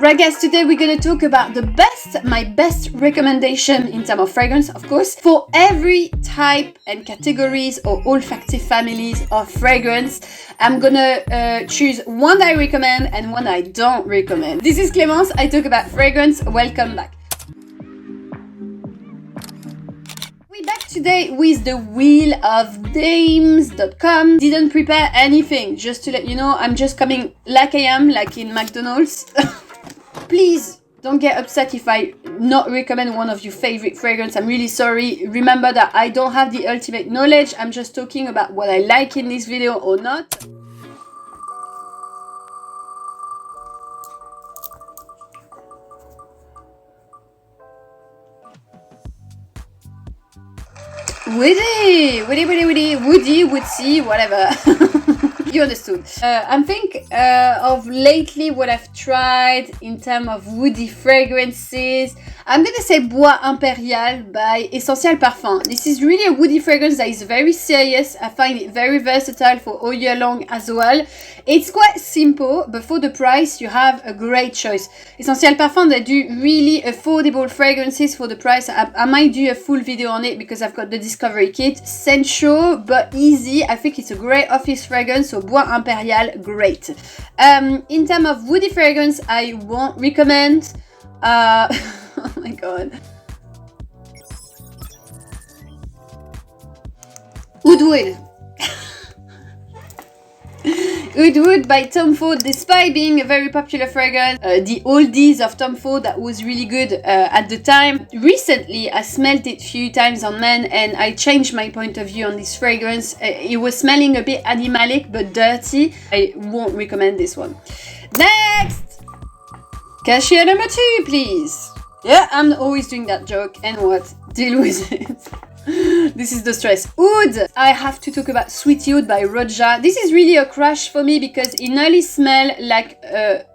Right guys, today we're gonna talk about my best recommendation in terms of fragrance, of course, for every type and categories or olfactive families of fragrance. I'm gonna choose one that I recommend and one I don't recommend. This is Clemence, I talk about fragrance, welcome back. We're back today with the Wheel of Dames.com. Didn't prepare anything, just to let you know, I'm just coming like I am, like in McDonald's. Please don't get upset if I not recommend one of your favorite fragrance. I'm really sorry. Remember that I don't have the ultimate knowledge. I'm just talking about what I like in this video or not. Woody, woodsy, whatever. You understood. I'm thinking of lately what I've tried in terms of woody fragrances. I'm gonna say Bois Impérial by Sensual Parfum. This is really a woody fragrance that is very serious. I find it very versatile for all year long as well. It's quite simple, but for the price, you have a great choice. Sensual Parfum, they do really affordable fragrances for the price. I might do a full video on it because I've got the discovery kit. Sensual, but easy. I think it's a great office fragrance, so Bois Impérial, great. In terms of woody fragrance, I won't recommend. Oh my god. Woodwood. Woodwood by Tom Ford. Despite being a very popular fragrance, the oldies of Tom Ford that was really good at the time. Recently, I smelled it a few times on men and I changed my point of view on this fragrance. It was smelling a bit animalic but dirty. I won't recommend this one. Next! Cashier number 2, please. Yeah, I'm always doing that joke. And what? Deal with it. This is the stress. Oud! I have to talk about Sweetie Oud by Roja. This is really a crush for me because it nearly smells like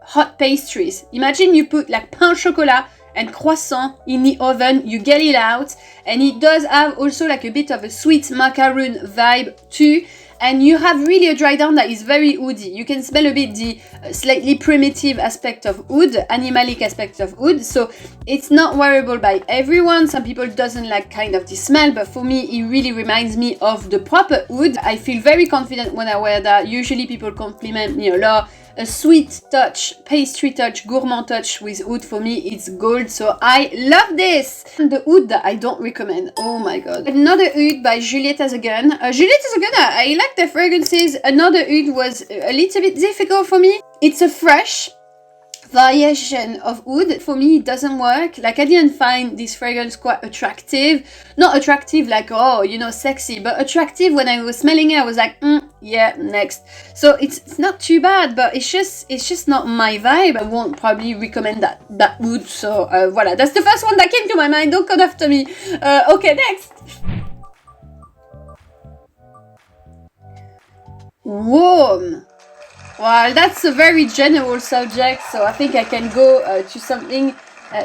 hot pastries. Imagine you put like pain au chocolat and croissant in the oven, you get it out, and it does have also like a bit of a sweet macaroon vibe too. And you have really a dry down that is very woody. You can smell a bit the slightly primitive aspect of oud, animalic aspect of oud. So it's not wearable by everyone. Some people doesn't like kind of the smell, but for me, it really reminds me of the proper oud. I feel very confident when I wear that. Usually people compliment me a lot. A sweet touch, pastry touch, gourmand touch with oud, for me it's gold, so I love this. And the oud that I don't recommend, oh my god. Another oud by Juliette Has a Gun. Juliette Has a Gun, I like the fragrances. Another oud was a little bit difficult for me. It's a fresh variation of oud. For me, it doesn't work. Like, I didn't find this fragrance quite attractive. Not attractive like, oh, you know, sexy, but attractive. When I was smelling it, I was like, yeah, next. So it's not too bad, but it's just not my vibe. I won't probably recommend that oud. So voila, that's the first one that came to my mind. Don't come after me. Okay, next. Warm. Well, that's a very general subject, so I think I can go to something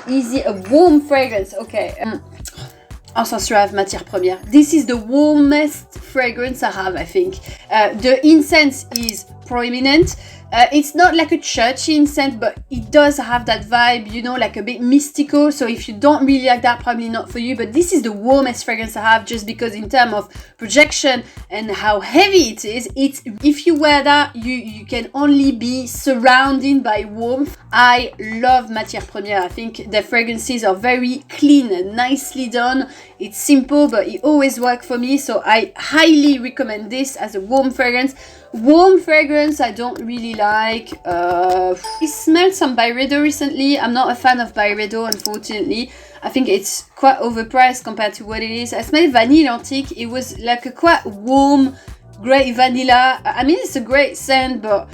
easy, a warm fragrance. Okay. Encensoir matière première. This is the warmest fragrance I have, I think. The incense is prominent. It's not like a churchy incense, but it does have that vibe, you know, like a bit mystical. So if you don't really like that, probably not for you. But this is the warmest fragrance I have, just because in terms of projection and how heavy it is, if you wear that, you can only be surrounded by warmth. I love matière première. I think the fragrances are very clean and nicely done. It's simple, but it always works for me. So I highly recommend this as a warm fragrance. Warm fragrance I don't really like. I smelled some Byredo recently. I'm not a fan of Byredo, unfortunately. I think it's quite overpriced compared to what it is. I smelled Vanille Antique. It was like a quite warm, great vanilla. I mean, it's a great scent, but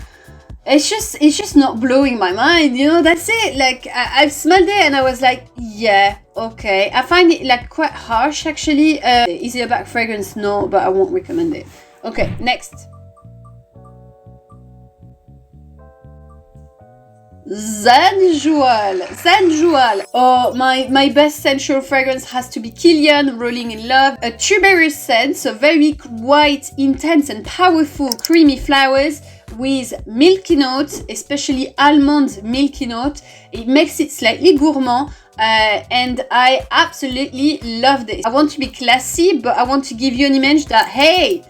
it's just not blowing my mind, you know. That's it. Like, I've smelled it and I was like, yeah, okay. I find it like quite harsh, actually. Is it a bad fragrance? No, but I won't recommend it. Okay, next. Sensual. Oh, my best sensual fragrance has to be Kilian, Rolling in Love. A tuberous scent, so very white, intense and powerful, creamy flowers with milky notes, especially almond milky note. It makes it slightly gourmand. And I absolutely love this. I want to be classy, but I want to give you an image that, hey,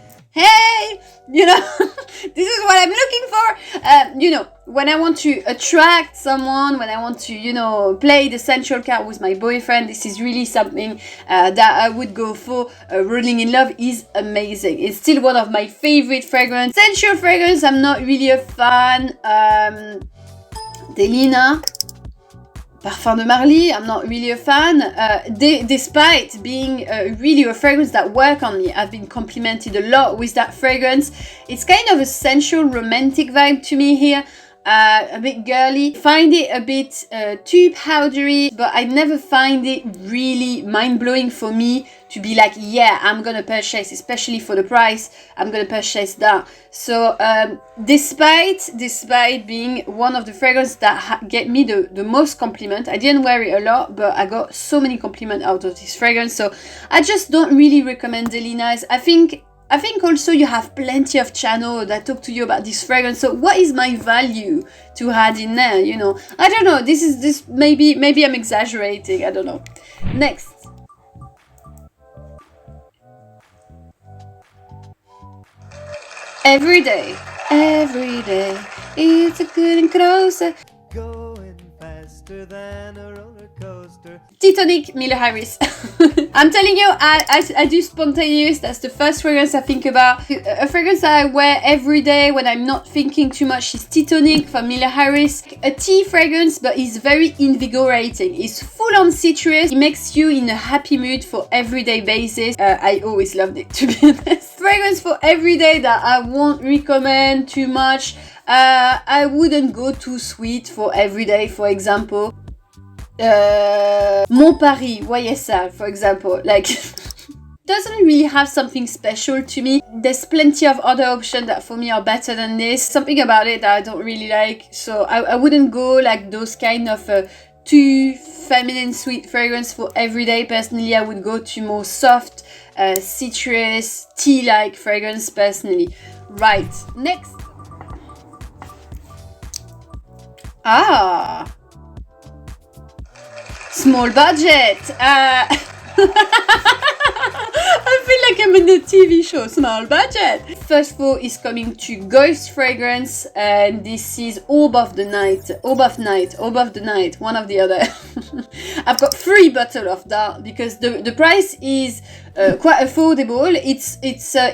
you know, this is what I'm looking for. You know, when I want to attract someone, when I want to, you know, play the sensual card with my boyfriend, this is really something that I would go for. Rolling in Love is amazing. It's still one of my favorite fragrances. Sensual fragrance, I'm not really a fan. Delina. Parfum de Marly, I'm not really a fan. Despite being really a fragrance that work on me, I've been complimented a lot with that fragrance. It's kind of a sensual, romantic vibe to me here. A bit girly. Find it a bit too powdery, but I never find it really mind-blowing for me to be like, yeah, I'm gonna purchase, especially for the price, I'm gonna purchase that. So despite being one of the fragrances that get me the most compliment, I didn't wear it a lot, but I got so many compliments out of this fragrance, so I just don't really recommend Delina's. I think also you have plenty of channels that talk to you about this fragrance, so what is my value to add in there, you know? I don't know, maybe I'm exaggerating, I don't know. Next. Every day, it's a getting closer. Going faster than a roller coaster. Titanic, Miller Harris. I'm telling you, I do spontaneous. That's the first fragrance I think about. A fragrance that I wear every day when I'm not thinking too much is Titanic from Miller Harris. A tea fragrance, but it's very invigorating. It's full on citrus. It makes you in a happy mood for everyday basis. I always loved it, to be honest. Fragrance for everyday that I won't recommend too much. I wouldn't go too sweet for everyday, for example. Mon Paris, YSL, for example, like doesn't really have something special to me. There's plenty of other options that for me are better than this. Something about it that I don't really like, so I wouldn't go like those kind of too feminine sweet fragrance for everyday. Personally, I would go to more soft citrus tea-like fragrance personally. Right, next. Small budget. I feel like I'm in a TV show. Small budget. First of all is coming to Ghost Fragrance, and this is Orb of the Night, one of the other. I've got 3 bottles of that because the price is quite affordable. It's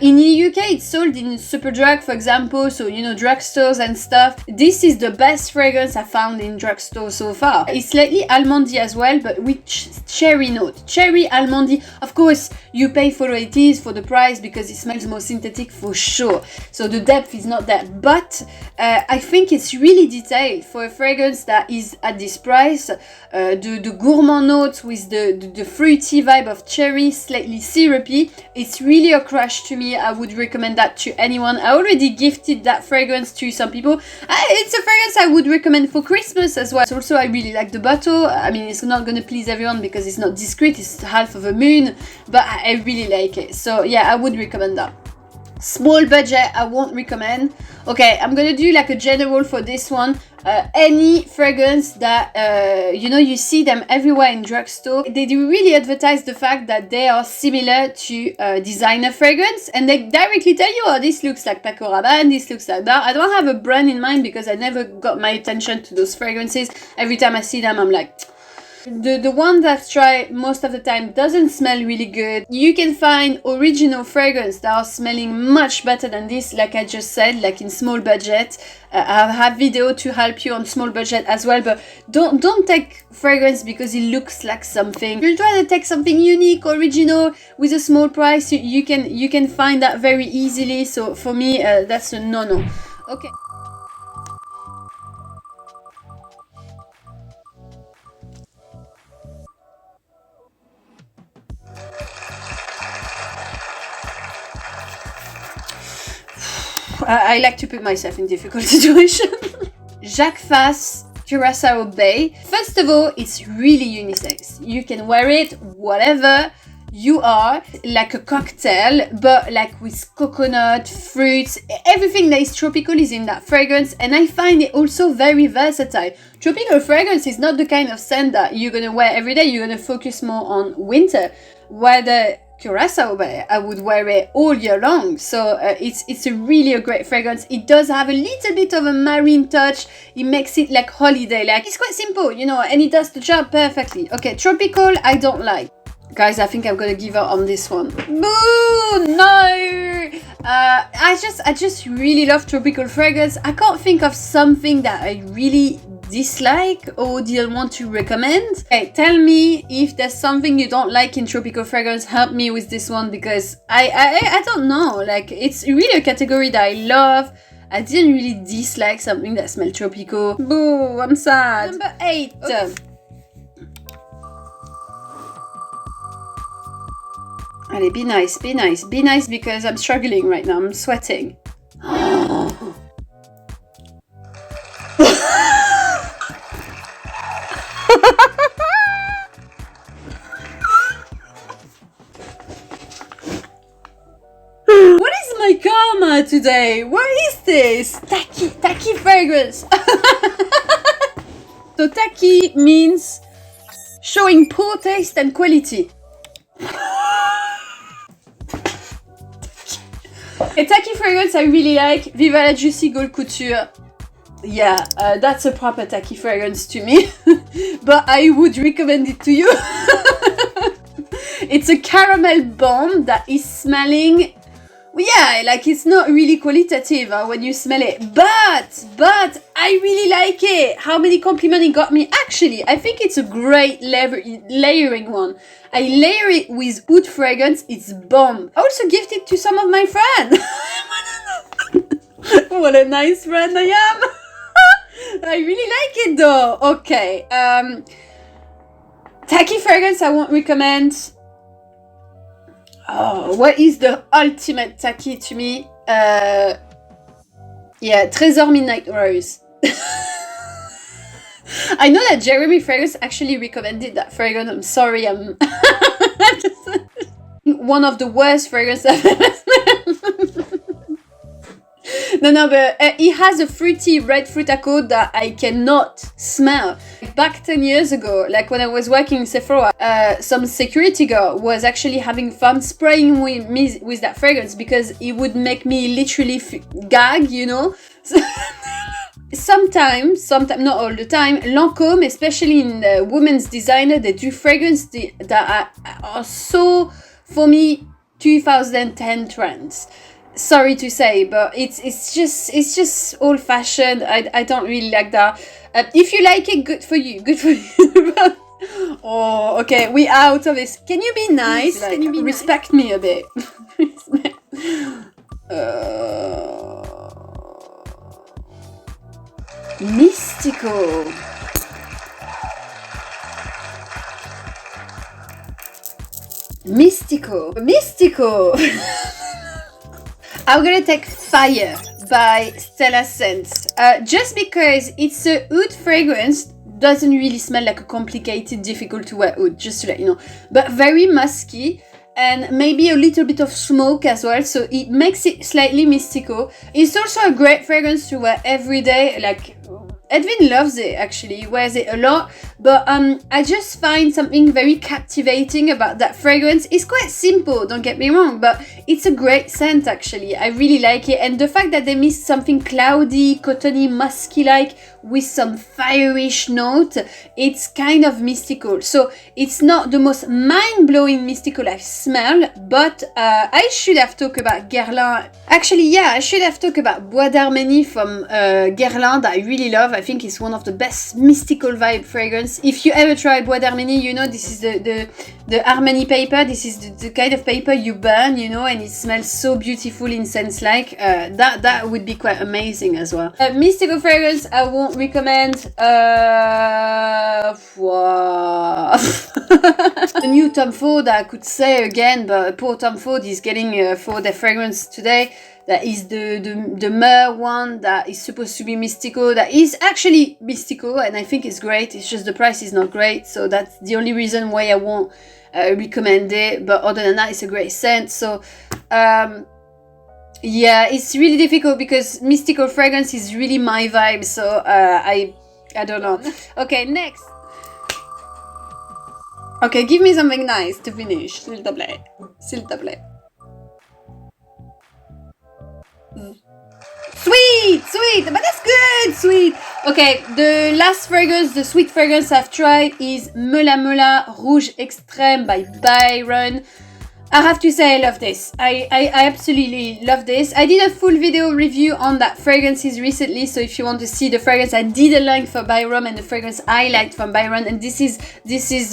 in the UK, it's sold in Superdrug, for example, so you know, drugstores and stuff. This is the best fragrance I found in drugstores so far. It's slightly almondy as well, but with cherry note. Cherry, almondy. Of course, you pay for what it is for the price because it smells more synthetic for sure. So the depth is not there, but I think it's really detailed for a fragrance that is at this price. The gourmand notes with the fruity vibe of cherry, slightly syrupy. It's really a crush to me. I would recommend that to anyone. I already gifted that fragrance to some people. It's a fragrance I would recommend for Christmas as well. Also, I really like the bottle. I mean, it's not gonna please everyone because it's not discreet. It's half of a moon, but I really like it. So yeah, I would recommend that. Small budget, I won't recommend. Okay, I'm gonna do like a general for this one. Any fragrance that, you know, you see them everywhere in drugstore. They do really advertise the fact that they are similar to designer fragrance, and they directly tell you, oh, this looks like Paco Rabanne, this looks like that. I don't have a brand in mind because I never got my attention to those fragrances. Every time I see them, I'm like, the one that's tried most of the time doesn't smell really good. You can find original fragrance that are smelling much better than this, like I just said, like in small budget. I have video to help you on small budget as well, but don't take fragrance because it looks like something. You'll try to take something unique, original with a small price. You can find that very easily. So for me, that's a no-no. Okay. I like to put myself in difficult situations. Jacques Fass Curaçao Bay. First of all, it's really unisex. You can wear it whatever. you are like a cocktail, but like with coconut, fruits, everything that is tropical is in that fragrance, and I find it also very versatile. Tropical fragrance is not the kind of scent that you're gonna wear every day. You're gonna focus more on winter, while the Curacao Bay, I would wear it all year long. So it's a really great fragrance. It does have a little bit of a marine touch. It makes it like holiday, like it's quite simple, you know, and it does the job perfectly. Okay, tropical, I don't like. Guys, I think I'm gonna give up on this one. Boo! No! I just really love tropical fragrance. I can't think of something that I really dislike or didn't want to recommend. Okay, tell me if there's something you don't like in tropical fragrance. Help me with this one, because I don't know. Like, it's really a category that I love. I didn't really dislike something that smelled tropical. Boo! I'm sad. Number 8. Okay. Allez, be nice, be nice, be nice, because I'm struggling right now. I'm sweating. What is my karma today? What is this? Tacky fragrance. So tacky means showing poor taste and quality. A tacky fragrance I really like, Viva la Juicy Gold Couture. Yeah, that's a proper tacky fragrance to me, but I would recommend it to you. It's a caramel bomb that is smelling, yeah, like it's not really qualitative when you smell it, but I really like it. How many compliments it got me? Actually, I think it's a great layering one. I layer it with oud fragrance, it's bomb. I also gift it to some of my friends. What a nice friend I am. I really like it though. Okay, tacky fragrance I won't recommend. Oh, what is the ultimate tacky to me? Yeah, Trésor Midnight Rose. I know that Jeremy Fragrance actually recommended that fragrance. I'm sorry, I'm one of the worst fragrances I've ever smelled. No, but it has a fruity red fruit accord that I cannot smell. Back 10 years ago, like when I was working in Sephora, some security girl was actually having fun spraying me with that fragrance because it would make me literally gag, you know? Sometimes, not all the time, Lancôme, especially in the women's designer, they do fragrances that are so, for me, 2010 trends. Sorry to say, but it's just old fashioned. I don't really like that. If you like it, good for you. Oh, okay, we out of this. Can you be nice? Like, can you be respect nice? Me a bit. Mystical. I'm gonna take Fire by Stella Scents. Just because it's a oud fragrance, doesn't really smell like a complicated, difficult to wear oud, just to let you know. But very musky and maybe a little bit of smoke as well, so it makes it slightly mystical. It's also a great fragrance to wear every day, like Edwin loves it actually, he wears it a lot, but I just find something very captivating about that fragrance. It's quite simple, don't get me wrong, but it's a great scent actually. I really like it, and the fact that they mix something cloudy, cottony, musky-like with some fire-ish note, it's kind of mystical. So it's not the most mind-blowing mystical I've smelled, but I should have talked about Guerlain. Actually, yeah, I should have talked about Bois d'Arménie from Guerlain that I really love. I think it's one of the best mystical vibe fragrance. If you ever try Bois d'Arménie, you know this is the Armani paper. This is the kind of paper you burn, you know, and it smells so beautiful in scents like. That would be quite amazing as well. Mystical fragrance I won't recommend. The new Tom Ford, I could say again, but poor Tom Ford is getting for the fragrance today. That is the Myrrh one that is supposed to be mystical. That is actually mystical, and I think it's great. It's just the price is not great, so that's the only reason why I won't recommend it. But other than that, it's a great scent. So yeah, it's really difficult because mystical fragrance is really my vibe. So I don't know. Okay, next. Okay, give me something nice to finish, s'il te plaît. S'il te plaît. Sweet, but that's good, sweet. Okay, the last fragrance, the sweet fragrance I've tried is Mela Mela Rouge Extrême by Byron. I have to say I love this. I absolutely love this. I did a full video review on that fragrances recently, so if you want to see the fragrance I didn't like for Byron and the fragrance I liked from Byron, and this is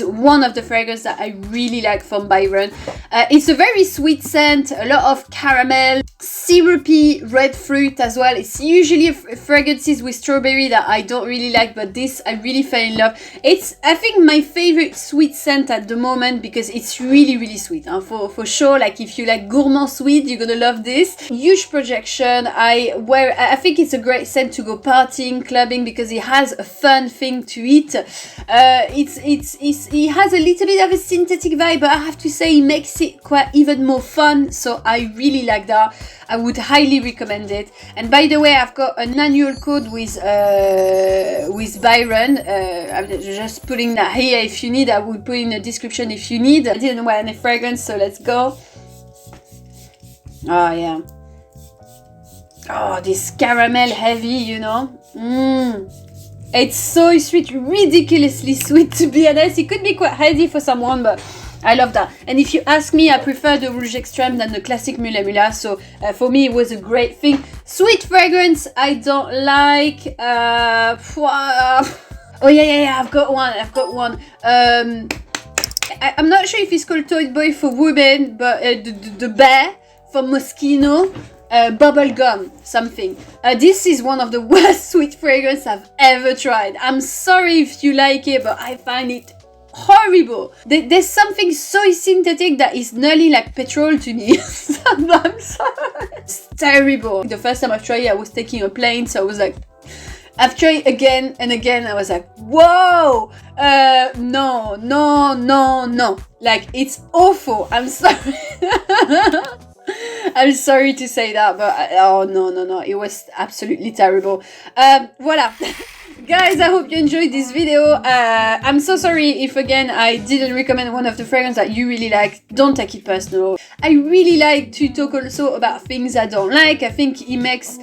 one of the fragrances that I really like from Byron. It's a very sweet scent, a lot of caramel, syrupy red fruit as well. It's usually fragrances with strawberry that I don't really like, but this I really fell in love. It's, I think, my favorite sweet scent at the moment because it's really sweet. For sure, like if you like gourmand sweet, you're gonna love this. Huge projection. I think it's a great scent to go partying, clubbing, because it has a fun thing to it. It has a little bit of a synthetic vibe, but I have to say it makes it quite even more fun. So I really like that. I would highly recommend it. And by the way, I've got an annual code with Byron. I'm just putting that here if you need. I will put in the description if you need. I didn't wear any fragrance, so let's go. Oh yeah. Oh, this caramel heavy, you know. It's so sweet, ridiculously sweet, to be honest. It could be quite heavy for someone, but I love that. And if you ask me, I prefer the Rouge Extrême than the classic Mela Mela. So for me, it was a great thing. Sweet fragrance, I don't like. Oh yeah, I've got one. I'm not sure if it's called Toy Boy for women, but the bear from Moschino. Bubblegum something. This is one of the worst sweet fragrance I've ever tried. I'm sorry if you like it, but I find it horrible. There's something so synthetic that is nearly like petrol to me. I'm sorry. It's terrible. The first time I tried it, I was taking a plane, so I was like, I've tried again and again. I was like, whoa, no. Like, it's awful. I'm sorry. I'm sorry to say that, but oh no, it was absolutely terrible. Voila. Guys, I hope you enjoyed this video. I'm so sorry if again I didn't recommend one of the fragrances that you really like. Don't take it personal. I really like to talk also about things I don't like. I think it makes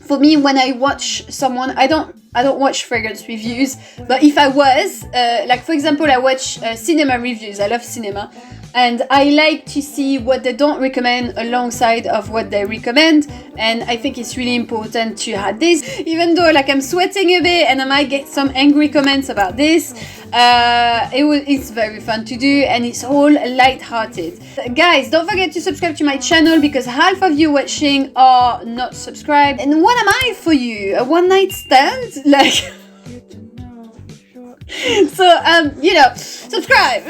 for me, when I watch someone, I don't watch fragrance reviews, but if I was, like for example, I watch cinema reviews. I love cinema. And I like to see what they don't recommend alongside of what they recommend. And I think it's really important to have this. Even though like I'm sweating a bit and I might get some angry comments about this, it's very fun to do and it's all light-hearted. Guys, don't forget to subscribe to my channel because half of you watching are not subscribed. And what am I for you? A one-night stand? Like... So, you know, subscribe!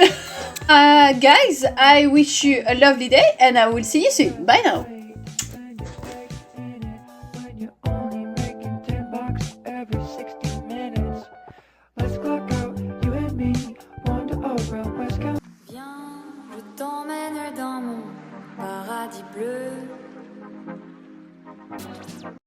Guys, I wish you a lovely day and I will see you soon. Bye now. Let's clock out, you and me, 1 to 0.